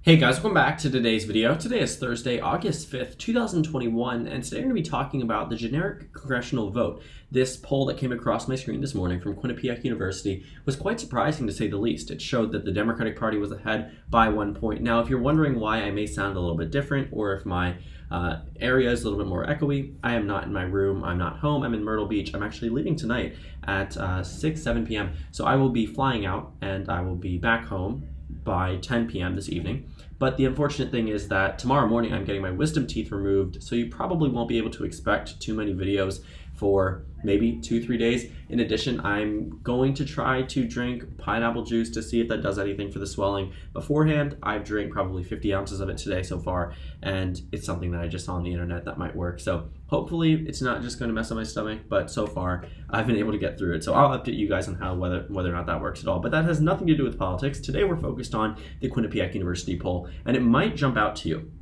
Hey guys, welcome back to today's video. Today is Thursday, August 5th, 2021, and today we're going to be talking about the generic congressional vote. This poll that came across my screen this morning from Quinnipiac University was quite surprising to say the least. It showed that the Democratic Party was ahead by 1 point. Now, if you're wondering why I may sound a little bit different or if my area is a little bit more echoey, I am not in my room, I'm not home, I'm in Myrtle Beach. I'm actually leaving tonight at 7 p.m. So I will be flying out and I will be back home by 10 p.m. this evening. But the unfortunate thing is that tomorrow morning I'm getting my wisdom teeth removed, so you probably won't be able to expect too many videos for maybe 2-3 days. In addition, I'm going to try to drink pineapple juice to see if that does anything for the swelling. Beforehand, I've drank probably 50 ounces of it today so far, and it's something that I just saw on the internet that might work. So hopefully it's not just going to mess up my stomach, but so far I've been able to get through it. So I'll update you guys on how whether or not that works at all. But that has nothing to do with politics. Today we're focused on the Quinnipiac University poll, and it might jump out to you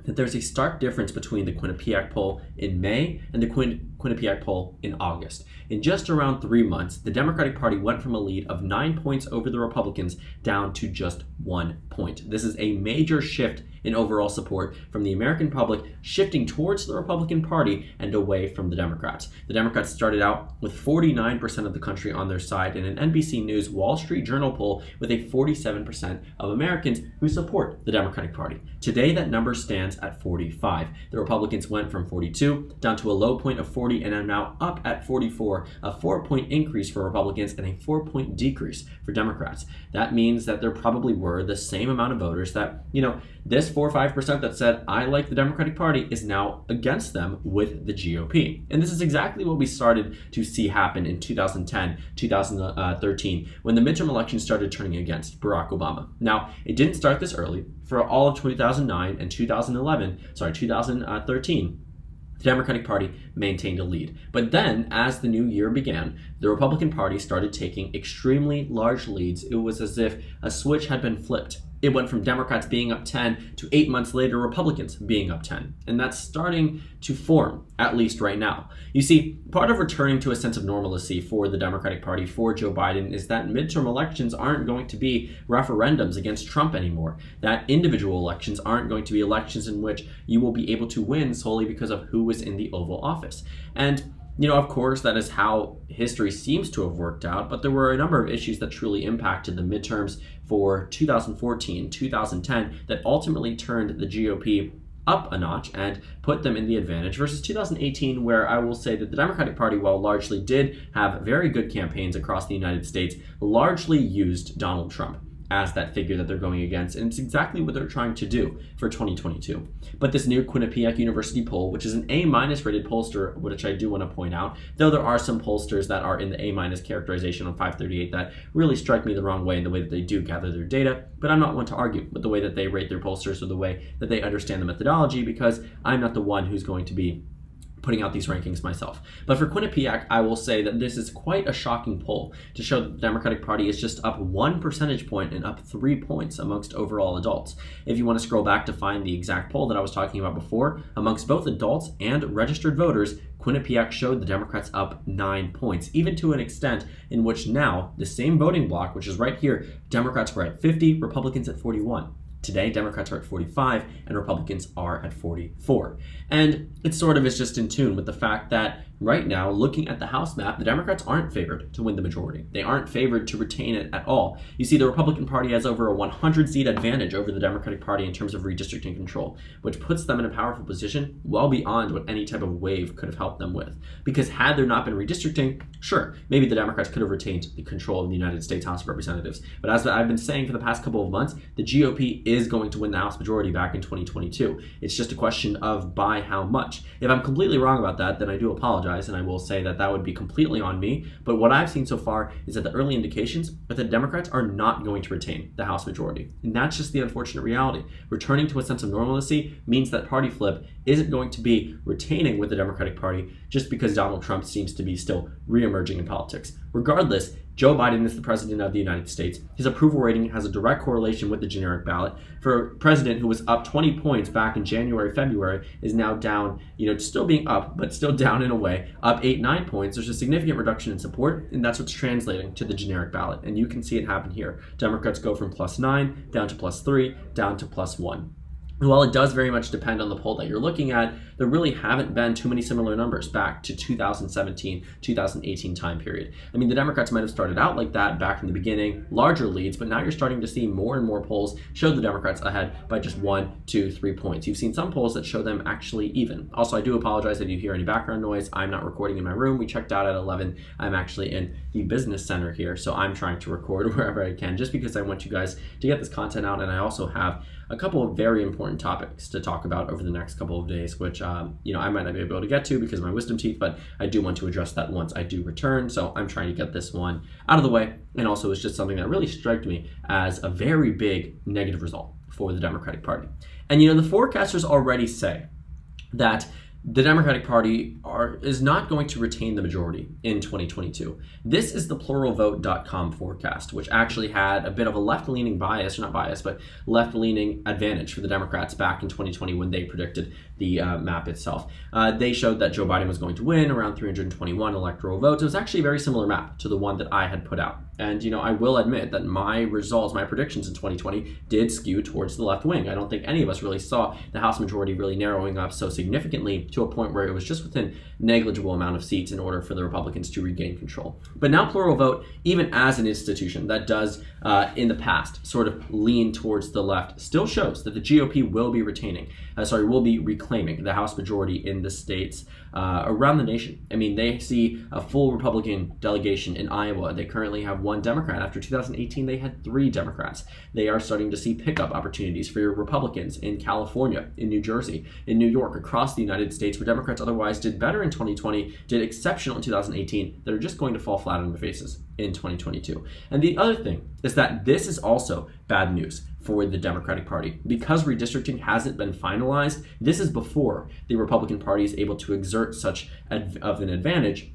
that there's a stark difference between the Quinnipiac poll in May and the Quinnipiac poll in August. In just around 3 months, the Democratic Party went from a lead of 9 points over the Republicans down to just 1 point. This is a major shift in overall support from the American public, shifting towards the Republican Party and away from the Democrats. The Democrats started out with 49% of the country on their side in an NBC News Wall Street Journal poll with a 47% of Americans who support the Democratic Party. Today, that number stands at 45. The Republicans went from 42 down to a low point of 40 and are now up at 44, a 4-point increase for Republicans and a 4-point decrease for Democrats. That means that there probably were the same amount of voters that, this 4 or 5% that said, I like the Democratic Party, is now against them with the GOP. And this is exactly what we started to see happen in 2010, 2013, when the midterm elections started turning against Barack Obama. Now, it didn't start this early. For all of 2009 and 2013, the Democratic Party maintained a lead. But then, as the new year began, the Republican Party started taking extremely large leads. It was as if a switch had been flipped. It went from Democrats being up 10 to 8 months later, Republicans being up 10. And that's starting to form, at least right now. You see, part of returning to a sense of normalcy for the Democratic Party, for Joe Biden, is that midterm elections aren't going to be referendums against Trump anymore. That individual elections aren't going to be elections in which you will be able to win solely because of who was in the Oval Office. And of course, that is how history seems to have worked out, but there were a number of issues that truly impacted the midterms for 2014, 2010 that ultimately turned the GOP up a notch and put them in the advantage versus 2018, where I will say that the Democratic Party, while largely did have very good campaigns across the United States, largely used Donald Trump as that figure that they're going against, and it's exactly what they're trying to do for 2022. But this new Quinnipiac University poll, which is an A- rated pollster, which I do want to point out, though there are some pollsters that are in the A- characterization on FiveThirtyEight that really strike me the wrong way in the way that they do gather their data, but I'm not one to argue with the way that they rate their pollsters or the way that they understand the methodology, because I'm not the one who's going to be putting out these rankings myself. But for Quinnipiac, I will say that this is quite a shocking poll to show that the Democratic Party is just up 1 percentage point and up 3 points amongst overall adults. If you want to scroll back to find the exact poll that I was talking about before, amongst both adults and registered voters, Quinnipiac showed the Democrats up 9 points, even to an extent in which now the same voting bloc, which is right here, Democrats were at 50, Republicans at 41. Today, Democrats are at 45 and Republicans are at 44. And it sort of is just in tune with the fact that right now, looking at the House map, the Democrats aren't favored to win the majority. They aren't favored to retain it at all. You see, the Republican Party has over a 100-seat advantage over the Democratic Party in terms of redistricting control, which puts them in a powerful position well beyond what any type of wave could have helped them with. Because had there not been redistricting, sure, maybe the Democrats could have retained the control of the United States House of Representatives. But as I've been saying for the past couple of months, the GOP is going to win the House majority back in 2022. It's just a question of by how much. If I'm completely wrong about that, then I do apologize, and I will say that that would be completely on me. But what I've seen so far is that the early indications are that the Democrats are not going to retain the House majority. And that's just the unfortunate reality. Returning to a sense of normalcy means that party flip isn't going to be retaining with the Democratic Party just because Donald Trump seems to be still re-emerging in politics. Regardless, Joe Biden is the president of the United States. His approval rating has a direct correlation with the generic ballot. For a president who was up 20 points back in January, February, is now down, still being up, but still down in a way, up 8-9 points. There's a significant reduction in support, and that's what's translating to the generic ballot. And you can see it happen here. Democrats go from +9 down to +3, down to +1. While it does very much depend on the poll that you're looking at, there really haven't been too many similar numbers back to 2017, 2018 time period. I mean, the Democrats might have started out like that back in the beginning, larger leads, but now you're starting to see more and more polls show the Democrats ahead by just 1, 2, 3 points. You've seen some polls that show them actually even. Also, I do apologize if you hear any background noise. I'm not recording in my room. We checked out at 11. I'm actually in the business center here, so I'm trying to record wherever I can just because I want you guys to get this content out, and I also have a couple of very important topics to talk about over the next couple of days, which I might not be able to get to because of my wisdom teeth, but I do want to address that once I do return. So I'm trying to get this one out of the way. And also, it's just something that really struck me as a very big negative result for the Democratic Party. And the forecasters already say that the Democratic Party is not going to retain the majority in 2022. This is the pluralvote.com forecast, which actually had a bit of a left-leaning bias, or not bias, but left-leaning advantage for the Democrats back in 2020 when they predicted the map itself. They showed that Joe Biden was going to win around 321 electoral votes. It was actually a very similar map to the one that I had put out. And, I will admit that my results, my predictions in 2020 did skew towards the left wing. I don't think any of us really saw the House majority really narrowing up so significantly to a point where it was just within negligible amount of seats in order for the Republicans to regain control. But now plural vote, even as an institution that does in the past sort of lean towards the left, still shows that the GOP will be will be reclaiming the House majority in the states around the nation. I mean, they see a full Republican delegation in Iowa. They currently have one Democrat. After 2018, they had 3 Democrats. They are starting to see pickup opportunities for your Republicans in California, in New Jersey, in New York, across the United States, where Democrats otherwise did better in 2020, did exceptional in 2018, that are just going to fall flat on their faces in 2022. And the other thing is that this is also bad news for the Democratic Party. Because redistricting hasn't been finalized, this is before the Republican Party is able to exert such of an advantage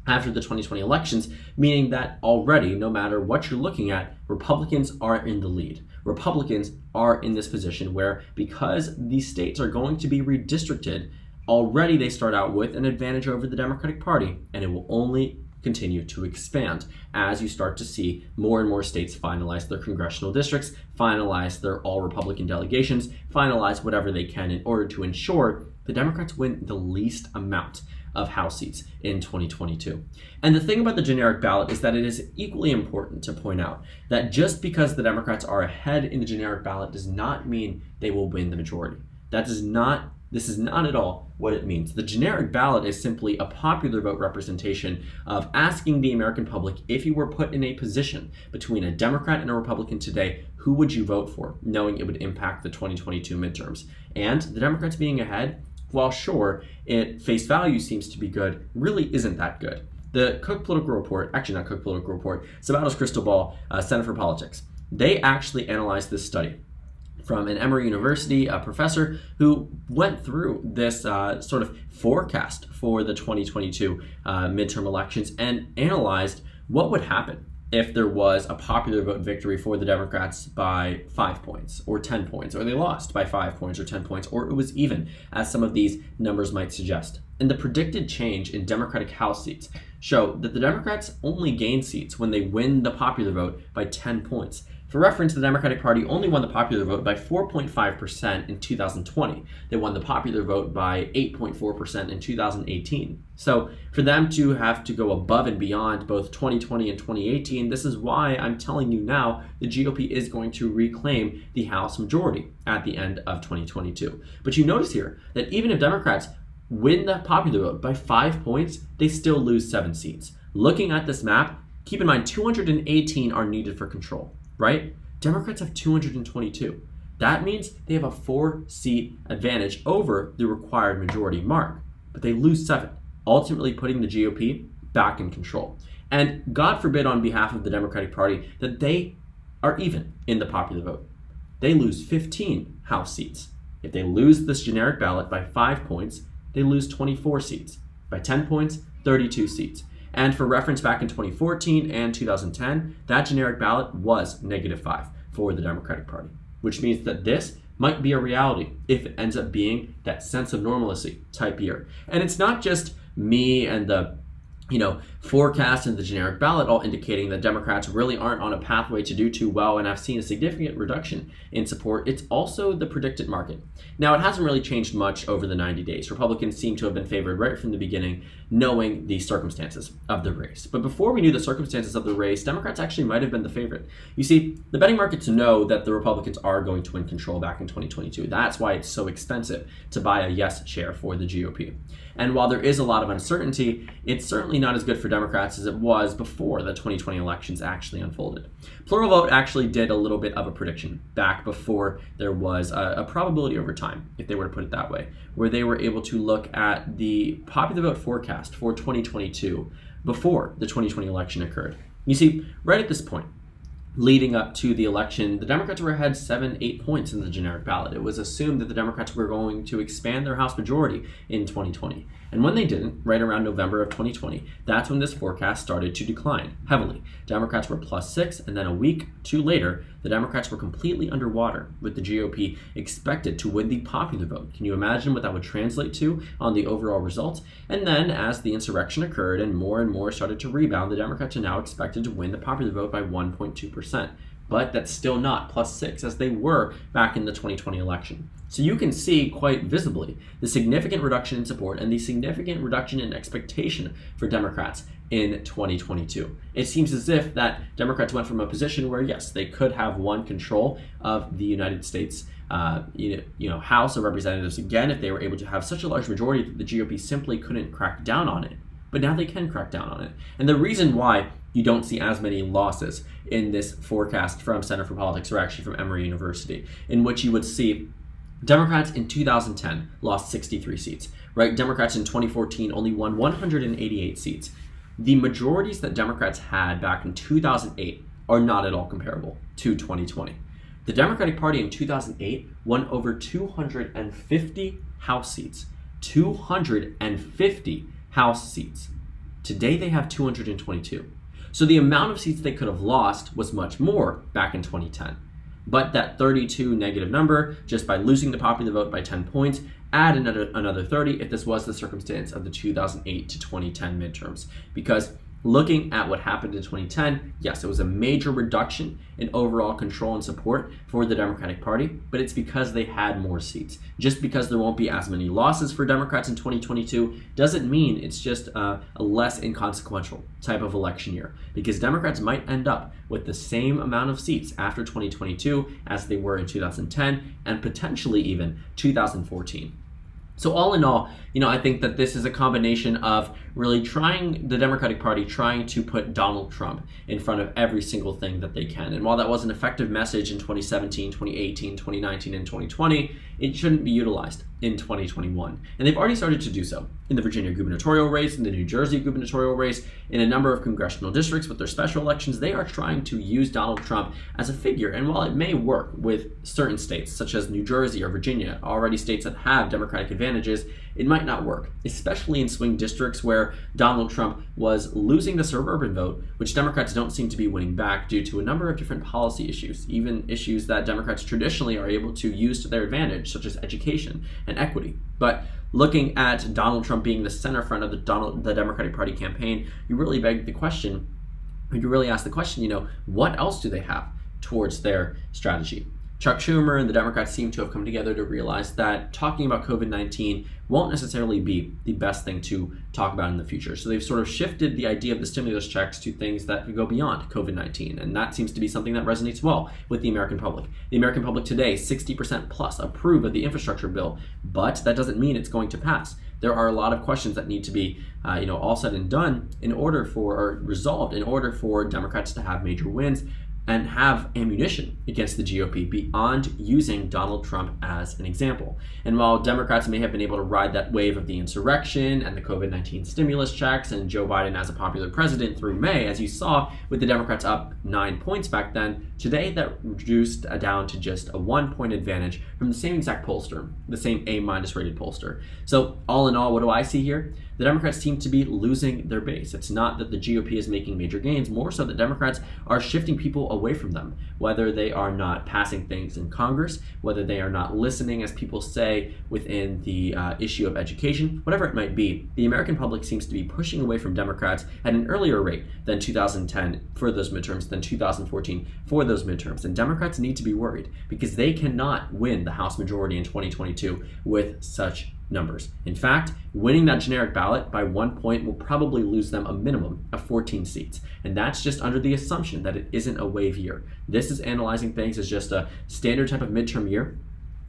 after the 2020 elections, meaning that already, no matter what you're looking at, Republicans are in the lead. Republicans are in this position where, because these states are going to be redistricted, already they start out with an advantage over the Democratic Party, and it will only continue to expand as you start to see more and more states finalize their congressional districts, finalize their all-Republican delegations, finalize whatever they can in order to ensure the Democrats win the least amount of House seats in 2022. And the thing about the generic ballot is that it is equally important to point out that just because the Democrats are ahead in the generic ballot does not mean they will win the majority. This is not at all what it means. The generic ballot is simply a popular vote representation of asking the American public, if you were put in a position between a Democrat and a Republican today, who would you vote for, knowing it would impact the 2022 midterms? And the Democrats being ahead, while sure, it face value seems to be good, really isn't that good. The Cook Political Report, actually not Cook Political Report, Sabato's Crystal Ball, Center for Politics, they actually analyzed this study from an Emory University professor who went through this sort of forecast for the 2022 midterm elections and analyzed what would happen if there was a popular vote victory for the Democrats by 5 points or 10 points, or they lost by 5 points or 10 points, or it was even, as some of these numbers might suggest. And the predicted change in Democratic House seats show that the Democrats only gain seats when they win the popular vote by 10 points. For reference, the Democratic Party only won the popular vote by 4.5% in 2020. They won the popular vote by 8.4% in 2018. So for them to have to go above and beyond both 2020 and 2018, this is why I'm telling you now the GOP is going to reclaim the House majority at the end of 2022. But you notice here that even if Democrats win the popular vote by 5 points, they still lose 7 seats. Looking at this map, keep in mind 218 are needed for control. Right? Democrats have 222. That means they have a 4-seat advantage over the required majority mark, but they lose 7, ultimately putting the GOP back in control. And God forbid on behalf of the Democratic Party that they are even in the popular vote. They lose 15 House seats. If they lose this generic ballot by 5 points, they lose 24 seats. By 10 points, 32 seats. And for reference, back in 2014 and 2010, that generic ballot was -5 for the Democratic Party, which means that this might be a reality if it ends up being that sense of normalcy type year. And it's not just me and the forecast and the generic ballot all indicating that Democrats really aren't on a pathway to do too well and have seen a significant reduction in support. It's also the predicted market. Now, it hasn't really changed much over the 90 days. Republicans seem to have been favored right from the beginning, knowing the circumstances of the race. But before we knew the circumstances of the race, Democrats actually might have been the favorite. You see, the betting markets know that the Republicans are going to win control back in 2022. That's why it's so expensive to buy a yes share for the GOP. And while there is a lot of uncertainty, it's certainly not as good for Democrats as it was before the 2020 elections actually unfolded. Plural Vote actually did a little bit of a prediction back before there was a probability over time, if they were to put it that way, where they were able to look at the popular vote forecast for 2022 before the 2020 election occurred. You see, right at this point, leading up to the election, the Democrats were ahead 7-8 points in the generic ballot. It was assumed that the Democrats were going to expand their House majority in 2020. And when they didn't, right around November of 2020, that's when this forecast started to decline heavily. Democrats were +6, and then a week too later, the Democrats were completely underwater, with the GOP expected to win the popular vote. Can you imagine what that would translate to on the overall results? And then, as the insurrection occurred and more started to rebound, the Democrats are now expected to win the popular vote by 1.2%. But that's still not +6 as they were back in the 2020 election. So you can see quite visibly the significant reduction in support and the significant reduction in expectation for Democrats in 2022. It seems as if that Democrats went from a position where, yes, they could have won control of the United States House of Representatives again if they were able to have such a large majority that the GOP simply couldn't crack down on it. But now they can crack down on it. And the reason why you don't see as many losses in this forecast from Center for Politics, or actually from Emory University, in which you would see Democrats in 2010 lost 63 seats, right? Democrats in 2014 only won 188 seats. The majorities that Democrats had back in 2008 are not at all comparable to 2020. The Democratic Party in 2008 won over 250 House seats. 250 House seats. Today they have 222. So the amount of seats they could have lost was much more back in 2010. But that 32 negative number, just by losing the popular vote by 10 points, add another 30 if this was the circumstance of the 2008 to 2010 midterms. Because looking at what happened in 2010, yes, it was a major reduction in overall control and support for the Democratic Party, but it's because they had more seats. Just because there won't be as many losses for Democrats in 2022 doesn't mean it's just a less inconsequential type of election year, because Democrats might end up with the same amount of seats after 2022 as they were in 2010 and potentially even 2014. So all in all, I think that this is a combination of really the Democratic Party trying to put Donald Trump in front of every single thing that they can. And while that was an effective message in 2017, 2018, 2019, and 2020, it shouldn't be utilized in 2021. And they've already started to do so in the Virginia gubernatorial race, in the New Jersey gubernatorial race, in a number of congressional districts with their special elections. They are trying to use Donald Trump as a figure. And while it may work with certain states, such as New Jersey or Virginia, already states that have Democratic advantages, it might not work, especially in swing districts where Donald Trump was losing the suburban vote, which Democrats don't seem to be winning back due to a number of different policy issues, even issues that Democrats traditionally are able to use to their advantage, such as education and equity. But looking at Donald Trump being the center front of the Democratic Party campaign, you really ask the question, what else do they have towards their strategy? Chuck Schumer and the Democrats seem to have come together to realize that talking about COVID-19 won't necessarily be the best thing to talk about in the future. So they've sort of shifted the idea of the stimulus checks to things that could go beyond COVID-19. And that seems to be something that resonates well with the American public. The American public today, 60% plus approve of the infrastructure bill, but that doesn't mean it's going to pass. There are a lot of questions that need to be all said and done resolved in order for Democrats to have major wins. and have ammunition against the GOP beyond using Donald Trump as an example. And while Democrats may have been able to ride that wave of the insurrection and the COVID-19 stimulus checks and Joe Biden as a popular president through May, as you saw with the Democrats up 9 points back then, today that reduced down to just a 1-point advantage from the same exact pollster, the same A- rated pollster. So all in all, what do I see here? The Democrats seem to be losing their base. It's not that the GOP is making major gains, more so that Democrats are shifting people away from them, whether they are not passing things in Congress, whether they are not listening, as people say, within the issue of education, whatever it might be. The American public seems to be pushing away from Democrats at an earlier rate than 2010 for those midterms, than 2014 for those midterms. And Democrats need to be worried because they cannot win the House majority in 2022 with such numbers. In fact, winning that generic ballot by 1 point will probably lose them a minimum of 14 seats. And that's just under the assumption that it isn't a wave year. This is analyzing things as just a standard type of midterm year.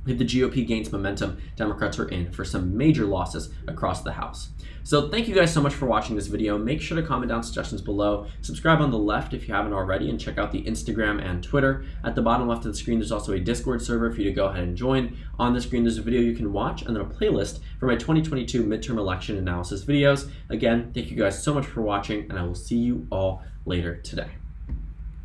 If the GOP gains momentum, Democrats are in for some major losses across the House. So thank you guys so much for watching this video. Make sure to comment down suggestions below. Subscribe on the left if you haven't already, and check out the Instagram and Twitter. At the bottom left of the screen, there's also a Discord server for you to go ahead and join. On the screen, there's a video you can watch, and then a playlist for my 2022 midterm election analysis videos. Again, thank you guys so much for watching, and I will see you all later today.